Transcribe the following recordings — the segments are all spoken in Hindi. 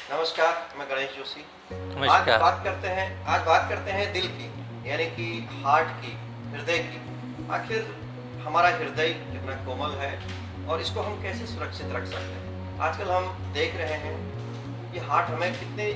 नमस्कार, मैं गणेश जोशी। नमस्कार। आज बात करते हैं दिल की, यानी कि हार्ट की, हृदय की। आखिर हमारा हृदय कितना कोमल है और इसको हम कैसे सुरक्षित रख सकते हैं। आजकल हम देख रहे हैं कि हार्ट हमें कितने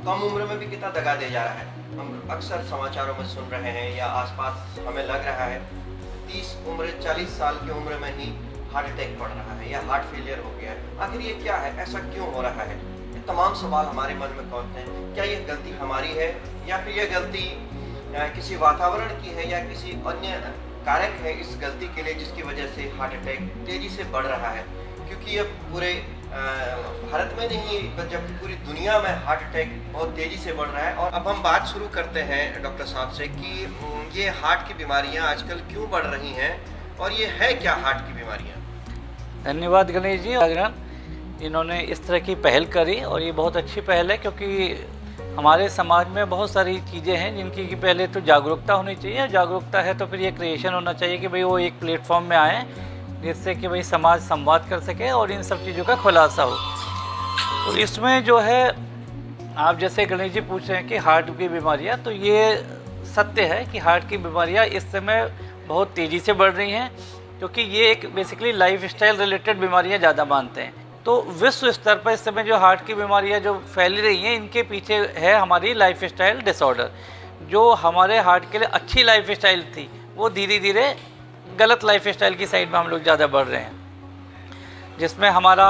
कम उम्र में भी कितना दगा दे जा रहा है। हम अक्सर समाचारों में सुन रहे हैं या आसपास हमें लग रहा है 30 उम्र 40 साल की उम्र में ही हार्ट अटैक पड़ रहा है या हार्ट फेलियर हो गया है। आखिर ये क्या है, ऐसा क्यों हो रहा है? ये तमाम सवाल हमारे मन में कौनते हैं। क्या ये गलती हमारी है या फिर यह गलती किसी वातावरण की है या किसी अन्य कारक है इस गलती के लिए जिसकी वजह से हार्ट अटैक तेजी से बढ़ रहा है? क्योंकि अब पूरे भारत में नहीं जबकि पूरी दुनिया में हार्ट अटैक बहुत तेजी से बढ़ रहा है। और अब हम बात शुरू करते हैं डॉक्टर साहब से कि ये हार्ट की बीमारियां आजकल क्यों बढ़ रही हैं और ये है क्या हार्ट की बीमारियां? धन्यवाद गणेश जी। इन्होंने इस तरह की पहल करी और ये बहुत अच्छी पहल है, क्योंकि हमारे समाज में बहुत सारी चीज़ें हैं जिनकी कि पहले तो जागरूकता होनी चाहिए। जागरूकता है तो फिर ये क्रिएशन होना चाहिए कि भाई वो एक प्लेटफॉर्म में आए जिससे कि भाई समाज संवाद कर सके और इन सब चीज़ों का खुलासा हो। तो इसमें जो है, आप जैसे गणेश जी पूछ रहे हैं कि हार्ट की बीमारियाँ, तो ये सत्य है कि हार्ट की बीमारियाँ इस समय बहुत तेज़ी से बढ़ रही हैं, क्योंकि ये एक बेसिकली लाइफ स्टाइल रिलेटेड बीमारियाँ ज़्यादा मानते हैं। तो विश्व स्तर पर इस समय जो हार्ट की बीमारियाँ जो फैल रही हैं, इनके पीछे है हमारी लाइफ स्टाइल डिसऑर्डर। जो हमारे हार्ट के लिए अच्छी लाइफ स्टाइल थी, वो धीरे धीरे गलत लाइफ स्टाइल की साइड में हम लोग ज़्यादा बढ़ रहे हैं, जिसमें हमारा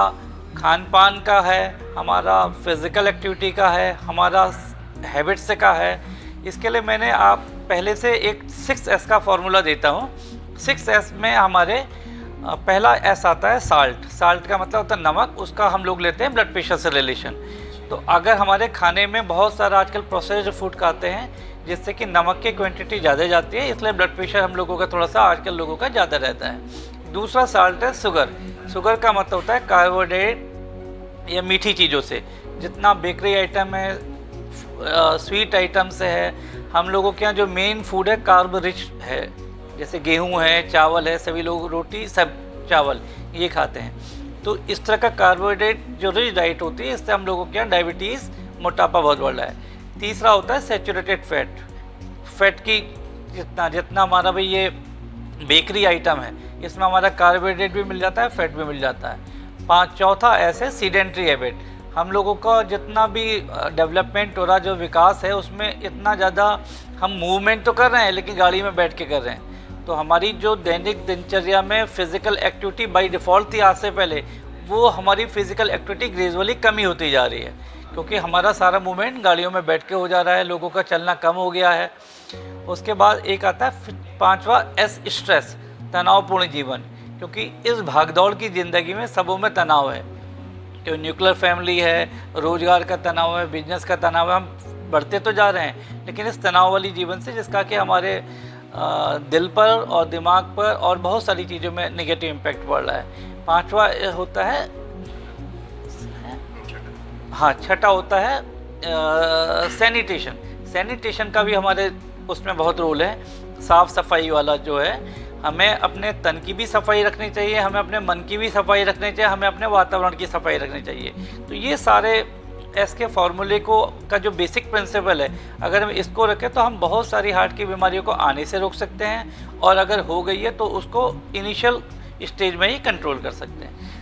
खान पान का है, हमारा फिज़िकल एक्टिविटी का है, हमारा हैबिट्स का है। इसके लिए मैंने आप पहले से एक 6S का फॉर्मूला देता हूँ। 6S में हमारे पहला S आता है साल्ट। साल्ट का मतलब होता है नमक। उसका हम लोग लेते हैं ब्लड प्रेशर से रिलेशन। तो अगर हमारे खाने में बहुत सारा आजकल प्रोसेस्ड फूड खाते हैं जिससे कि नमक की क्वांटिटी ज़्यादा जाती है, इसलिए ब्लड प्रेशर हम लोगों का थोड़ा सा आजकल लोगों का ज़्यादा रहता है। दूसरा साल्ट है शुगर। शुगर का मतलब होता है कार्बोहाइड्रेट या मीठी चीज़ों से। जितना बेकरी आइटम है, स्वीट आइटम से है, हम लोगों के यहाँ जो मेन फूड है कार्ब रिच है, जैसे गेहूं है, चावल है, सभी लोग रोटी सब चावल ये खाते हैं। तो इस तरह का कार्बोहाइड्रेट जो रिच डाइट होती है, इससे हम लोगों के यहाँ डायबिटीज़, मोटापा बहुत बढ़ रहा है। तीसरा होता है सैचुरेटेड फैट। फैट की जितना हमारा भाई ये बेकरी आइटम है, इसमें हमारा कार्बोहाइड्रेट भी मिल जाता है, फैट भी मिल जाता है। चौथा ऐसे सीडेंट्री हैबिट। हम लोगों का जितना भी डेवलपमेंट हो रहा, जो विकास है, उसमें इतना ज़्यादा हम मूवमेंट तो कर रहे हैं लेकिन गाड़ी में बैठ के कर रहे हैं। तो हमारी जो दैनिक दिनचर्या में फिज़िकल एक्टिविटी बाय डिफ़ॉल्ट थी आज से पहले, वो हमारी फिज़िकल एक्टिविटी ग्रेजुअली कमी होती जा रही है, क्योंकि हमारा सारा मूवमेंट गाड़ियों में बैठ के हो जा रहा है, लोगों का चलना कम हो गया है। उसके बाद एक आता है 5वां S स्ट्रेस, तनावपूर्ण जीवन। क्योंकि इस भागदौड़ की ज़िंदगी में सबों में तनाव है। जो न्यूक्लियर फैमिली है, रोज़गार का तनाव है, बिजनेस का तनाव है, हम बढ़ते तो जा रहे हैं लेकिन इस तनाव वाली जीवन से जिसका कि हमारे दिल पर और दिमाग पर और बहुत सारी चीज़ों में नेगेटिव इम्पैक्ट पड़ रहा है। 5वां होता है, हाँ, छठा होता है सैनिटेशन। सैनिटेशन का भी हमारे उसमें बहुत रोल है। साफ़ सफाई वाला जो है, हमें अपने तन की भी सफाई रखनी चाहिए, हमें अपने मन की भी सफाई रखनी चाहिए, हमें अपने वातावरण की सफाई रखनी चाहिए। तो ये सारे एस के फॉर्मूले को का जो बेसिक प्रिंसिपल है, अगर हम इसको रखें तो हम बहुत सारी हार्ट की बीमारियों को आने से रोक सकते हैं, और अगर हो गई है तो उसको इनिशियल स्टेज में ही कंट्रोल कर सकते हैं।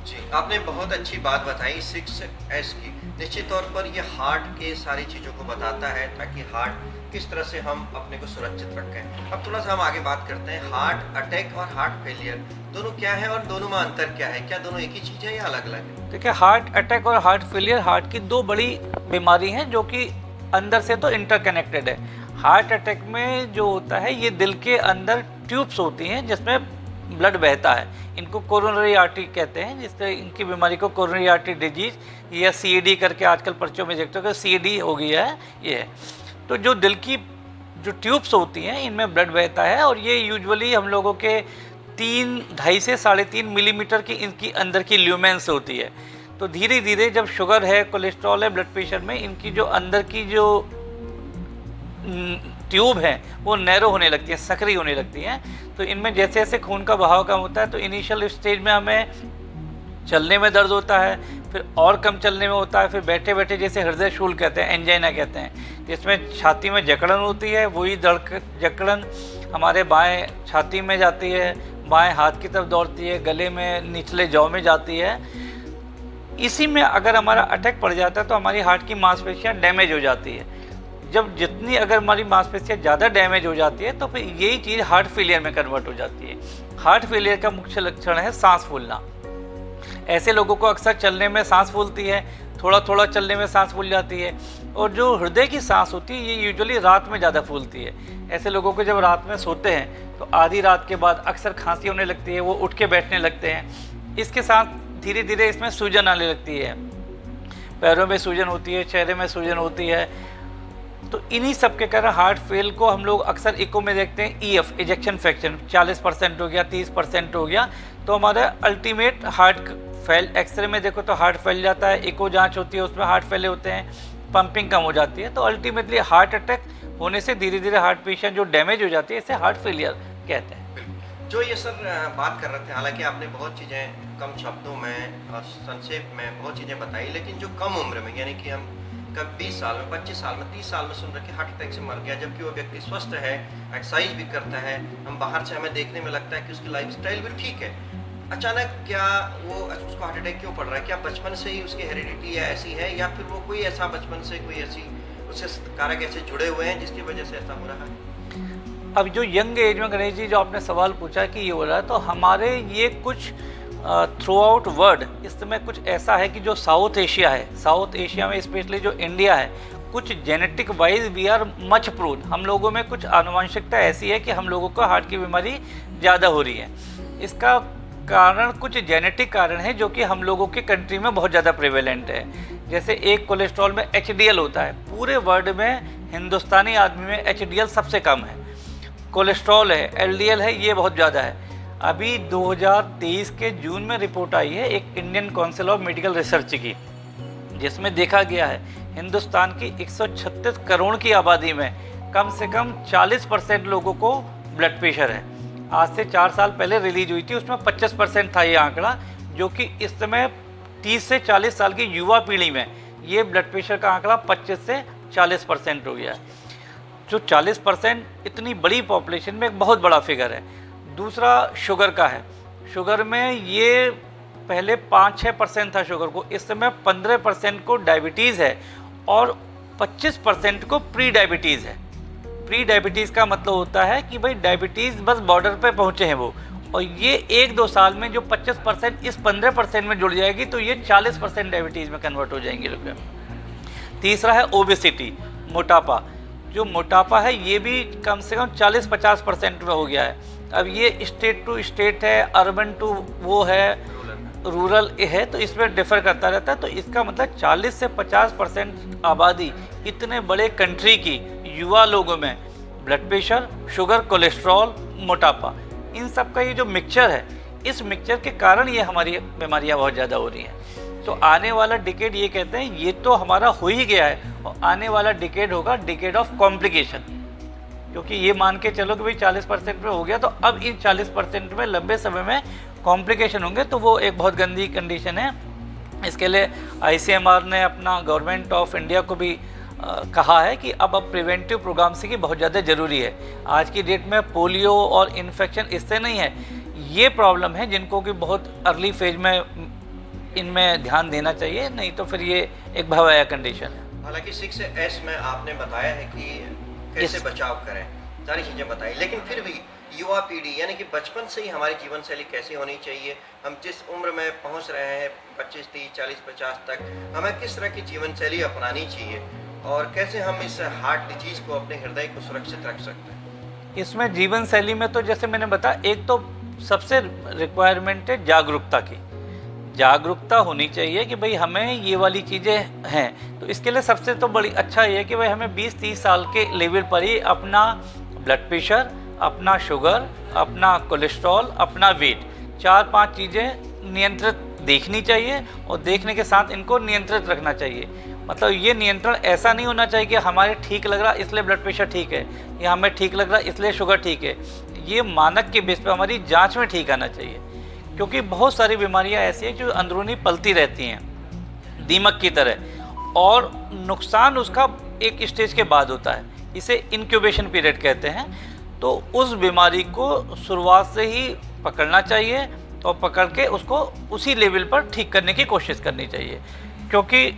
जी, आपने बहुत अच्छी बात बताई 6S की। निश्चित तौर पर ये हार्ट के सारी चीज़ों को बताता है ताकि हार्ट किस तरह से हम अपने को सुरक्षित रखें। अब थोड़ा सा हम आगे बात करते हैं। हार्ट अटैक और हार्ट फेलियर दोनों क्या है और दोनों में अंतर क्या है? क्या दोनों एक ही चीज़ है या अलग अलग है? देखिए, हार्ट अटैक और हार्ट फेलियर हार्ट की दो बड़ी बीमारी हैं जो कि अंदर से तो इंटरकनेक्टेड है। हार्ट अटैक में जो होता है, ये दिल के अंदर ट्यूब्स होती हैं जिसमें ब्लड बहता है। इनको कोरोनरी आर्टरी कहते हैं, जिससे इनकी बीमारी को कोरोनरी आर्टरी डिजीज या CAD करके आजकल पर्चों में देखते हो कि CAD हो गया है ये है। तो जो दिल की जो ट्यूब्स होती हैं, इनमें ब्लड बहता है और ये यूजुअली हम लोगों के 2.5 से 3.5 मिलीमीटर की इनकी अंदर की ल्यूमेंस होती है। तो धीरे धीरे जब शुगर है, कोलेस्ट्रॉल है, ब्लड प्रेशर में, इनकी जो अंदर की जो ट्यूब है वो नैरो होने लगती है, सकरी होने लगती हैं। तो इनमें जैसे जैसे खून का बहाव कम होता है तो इनिशियल स्टेज में हमें चलने में दर्द होता है, फिर और कम चलने में होता है, फिर बैठे बैठे जैसे हृदय शूल कहते हैं, एंजाइना कहते हैं, जिसमें छाती में जकड़न होती है। वही जकड़न हमारे बाएं छाती में जाती है, बाएं हाथ की तरफ दौड़ती है, गले में निचले जौ में जाती है। इसी में अगर हमारा अटैक पड़ जाता है तो हमारी हार्ट की मांसपेशियां डैमेज हो जाती है। जब जितनी अगर हमारी मांसपेशियां ज़्यादा डैमेज हो जाती है तो फिर यही चीज़ हार्ट फेलियर में कन्वर्ट हो जाती है। हार्ट फेलियर का मुख्य लक्षण है सांस फूलना। ऐसे लोगों को अक्सर चलने में सांस फूलती है, थोड़ा थोड़ा चलने में सांस फूल जाती है। और जो हृदय की सांस होती है ये यूजुअली रात में ज़्यादा फूलती है। ऐसे लोगों को जब रात में सोते हैं तो आधी रात के बाद अक्सर खांसी होने लगती है, वो उठ के बैठने लगते हैं। इसके साथ धीरे धीरे इसमें सूजन आने लगती है, पैरों में सूजन होती है, चेहरे में सूजन होती है। तो इन्हीं सब के कारण हार्ट फेल को हम लोग अक्सर इको में देखते हैं। EF इजेक्शन फ्रैक्शन 40% हो गया, 30% हो गया, तो हमारा अल्टीमेट हार्ट फेल। एक्सरे में देखो तो हार्ट फैल जाता है, इको जांच होती है उसमें हार्ट फैले होते हैं, पंपिंग कम हो जाती है। तो अल्टीमेटली हार्ट अटैक होने से धीरे धीरे हार्ट पेशेंट जो डैमेज हो जाती है इसे हार्ट फेलियर कहते हैं। जो ये सर बात कर रहे थे, हालांकि आपने बहुत चीज़ें कम शब्दों में और संक्षेप में बहुत चीज़ें बताई, लेकिन जो कम उम्र में यानी कि हम कब 20 साल में, 25 साल में, 30 साल में सुन रहे कि हार्ट अटैक से मर गया, जबकि वो व्यक्ति स्वस्थ है, एक्सरसाइज भी करता है, हम बाहर से हमें देखने में लगता है कि उसकी लाइफस्टाइल भी ठीक है, अचानक क्या वो उसको हार्ट अटैक क्यों पड़ रहा है? क्या बचपन से ही उसकी हेरिडिटी या ऐसी है, या फिर वो कोई ऐसा बचपन से कोई ऐसी उससे कारक ऐसे जुड़े हुए हैं जिसकी वजह से ऐसा हो रहा है? अब जो यंग एज में गणेश जी जो आपने सवाल पूछा कि ये हो रहा है, तो हमारे ये कुछ थ्रू आउट वर्ल्ड इस समय कुछ ऐसा है कि जो साउथ एशिया है, साउथ एशिया में स्पेशली जो इंडिया है, कुछ genetic wise we are much prone. हम लोगों में कुछ आनुवंशिकता ऐसी है कि हम लोगों को हार्ट की बीमारी ज़्यादा हो रही है। इसका कारण कुछ जेनेटिक कारण है जो कि हम लोगों के कंट्री में बहुत ज़्यादा प्रेवेलेंट है। जैसे एक कोलेस्ट्रॉल में HDL होता है, पूरे वर्ल्ड में हिंदुस्तानी आदमी में HDL सबसे कम है। कोलेस्ट्रॉल है, LDL है, ये बहुत ज़्यादा है। अभी 2023 के जून में रिपोर्ट आई है एक Indian council of medical research की, जिसमें देखा गया है हिंदुस्तान की 136 करोड़ की आबादी में कम से कम 40% लोगों को ब्लड प्रेशर है। आज से 4 साल पहले रिलीज हुई थी, उसमें 25% था ये आंकड़ा, जो कि इस समय 30 से 40 साल की युवा पीढ़ी में ये ब्लड प्रेशर का आंकड़ा 25 से 40% हो गया है। जो 40% इतनी बड़ी पॉपुलेशन में एक बहुत बड़ा फिगर है। दूसरा शुगर का है। शुगर में ये पहले 5-6% था शुगर को, इस समय 15% को डायबिटीज़ है और 25% को प्री डायबिटीज़ है। प्री डायबिटीज़ का मतलब होता है कि भाई डायबिटीज़ बस बॉर्डर पे पहुँचे हैं वो, और ये 1-2 साल में जो 25% इस 15% में जुड़ जाएगी तो ये 40% डायबिटीज़ में कन्वर्ट हो जाएंगे लोग। तीसरा है ओबेसिटी, मोटापा। जो मोटापा है ये भी कम से कम 40-50% में हो गया है। अब ये स्टेट टू स्टेट है, अर्बन टू वो है, रूरल है, तो इसमें डिफर करता रहता है। तो इसका मतलब 40 से 50% आबादी इतने बड़े कंट्री की युवा लोगों में ब्लड प्रेशर, शुगर, कोलेस्ट्रॉल, मोटापा, इन सब का ये जो मिक्सचर है, इस मिक्सचर के कारण ये हमारी बीमारियां बहुत ज़्यादा हो रही हैं। तो आने वाला डिकेड ये कहते हैं ये तो हमारा हो ही गया है, और आने वाला डिकेड होगा डिकेड ऑफ कॉम्प्लिकेशन, क्योंकि ये मान के चलो कि भाई 40% में हो गया, तो अब इन 40% में लंबे समय में कॉम्प्लिकेशन होंगे, तो वो एक बहुत गंदी कंडीशन है। इसके लिए ICMR ने अपना गवर्नमेंट ऑफ इंडिया को भी कहा है कि अब प्रिवेंटिव प्रोग्राम्स की बहुत ज़्यादा ज़रूरी है। आज की डेट में पोलियो और इन्फेक्शन इससे नहीं है, ये प्रॉब्लम है जिनको कि बहुत अर्ली फेज में इनमें ध्यान देना चाहिए, नहीं तो फिर ये एक भयावह कंडीशन है। हालांकि 6S में आपने बताया है कि कैसे बचाव करें, सारी चीज़ें बताई, लेकिन फिर भी युवा पीढ़ी यानी कि बचपन से ही हमारी जीवन शैली कैसी होनी चाहिए, हम जिस उम्र में पहुंच रहे हैं 25, 30, 40, 50 तक, हमें किस तरह की जीवन शैली अपनानी चाहिए और कैसे हम इस हार्ट डिजीज़ को, अपने हृदय को सुरक्षित रख सकते हैं? इसमें जीवन शैली में तो जैसे मैंने बताया, एक तो सबसे रिक्वायरमेंट है जागरूकता की। जागरूकता होनी चाहिए कि भाई हमें ये वाली चीज़ें हैं, तो इसके लिए सबसे तो बड़ी अच्छा ये है कि भाई हमें 20-30 साल के लेवल पर ही अपना ब्लड प्रेशर, अपना शुगर, अपना कोलेस्ट्रॉल, अपना वेट, 4-5 चीज़ें नियंत्रित देखनी चाहिए, और देखने के साथ इनको नियंत्रित रखना चाहिए। मतलब ये नियंत्रण ऐसा नहीं होना चाहिए कि हमारे ठीक लग रहा इसलिए ब्लड प्रेशर ठीक है, या हमें ठीक लग रहा इसलिए शुगर ठीक है। ये मानक के बेस पर हमारी जाँच में ठीक आना चाहिए, क्योंकि बहुत सारी बीमारियां ऐसी हैं जो अंदरूनी पलती रहती हैं। दीमक की तरह, और नुकसान उसका एक स्टेज के बाद होता है। इसे इंक्यूबेशन पीरियड कहते हैं। तो उस बीमारी को शुरुआत से ही पकड़ना चाहिए और पकड़ के उसको उसी लेवल पर ठीक करने की कोशिश करनी चाहिए, क्योंकि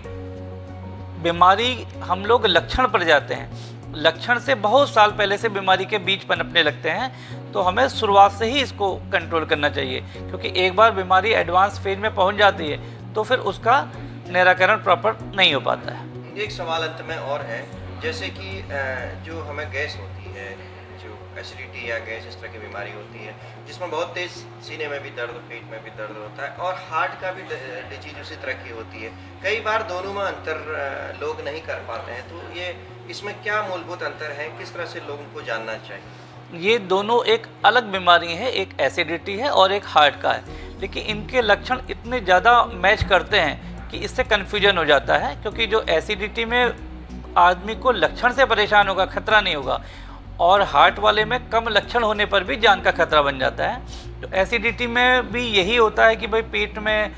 बीमारी हम लोग लक्षण पर जाते हैं, लक्षण से बहुत साल पहले से बीमारी के बीज पनपने लगते हैं। तो हमें शुरुआत से ही इसको कंट्रोल करना चाहिए, क्योंकि एक बार बीमारी एडवांस फेज में पहुंच जाती है तो फिर उसका निराकरण प्रॉपर नहीं हो पाता है। एक सवाल अंत में और है, जैसे कि जो हमें गैस होती है, जो एसिडिटी या गैस इस तरह की बीमारी होती है, जिसमें बहुत तेज सीने में भी दर्द, पेट में भी दर्द होता है, और हार्ट का भी डिजीज उसी तरह की होती है। कई बार दोनों में अंतर लोग नहीं कर पाते हैं, तो ये इसमें क्या मूलभूत अंतर है, किस तरह से लोगों को जानना चाहिए? ये दोनों एक अलग बीमारी है, एक एसिडिटी है और एक हार्ट का है, लेकिन इनके लक्षण इतने ज़्यादा मैच करते हैं कि इससे कन्फ्यूजन हो जाता है। क्योंकि जो एसिडिटी में आदमी को लक्षण से परेशान होगा, खतरा नहीं होगा, और हार्ट वाले में कम लक्षण होने पर भी जान का खतरा बन जाता है। तो एसिडिटी में भी यही होता है कि भाई पेट में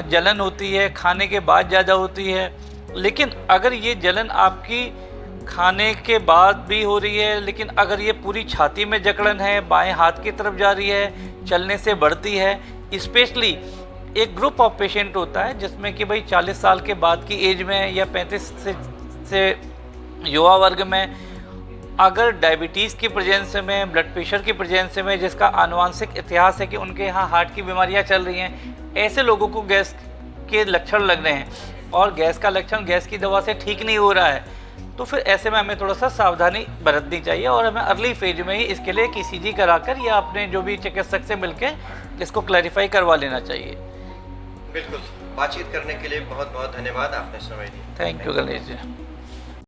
जलन होती है, खाने के बाद ज़्यादा होती है। लेकिन अगर ये जलन आपकी खाने के बाद भी हो रही है, लेकिन अगर ये पूरी छाती में जकड़न है, बाएं हाथ की तरफ जा रही है, चलने से बढ़ती है, स्पेशली एक ग्रुप ऑफ पेशेंट होता है जिसमें कि भाई 40 साल के बाद की एज में या 35 से युवा वर्ग में अगर डायबिटीज़ की प्रेजेंस में, ब्लड प्रेशर की प्रेजेंस में, जिसका आनुवांशिक इतिहास है कि उनके यहाँ हार्ट की बीमारियाँ चल रही हैं, ऐसे लोगों को गैस के लक्षण लग रहे हैं और गैस का लक्षण गैस की दवा से ठीक नहीं हो रहा है, तो फिर ऐसे में हमें थोड़ा सा सावधानी बरतनी चाहिए और हमें अर्ली फेज में ही इसके लिए ECG कराकर या अपने जो भी चिकित्सक से मिलकर इसको क्लैरिफाई करवा लेना चाहिए। बिल्कुल, बातचीत करने के लिए बहुत बहुत धन्यवाद, आपने समय दिया। Thank you Ganesh ji.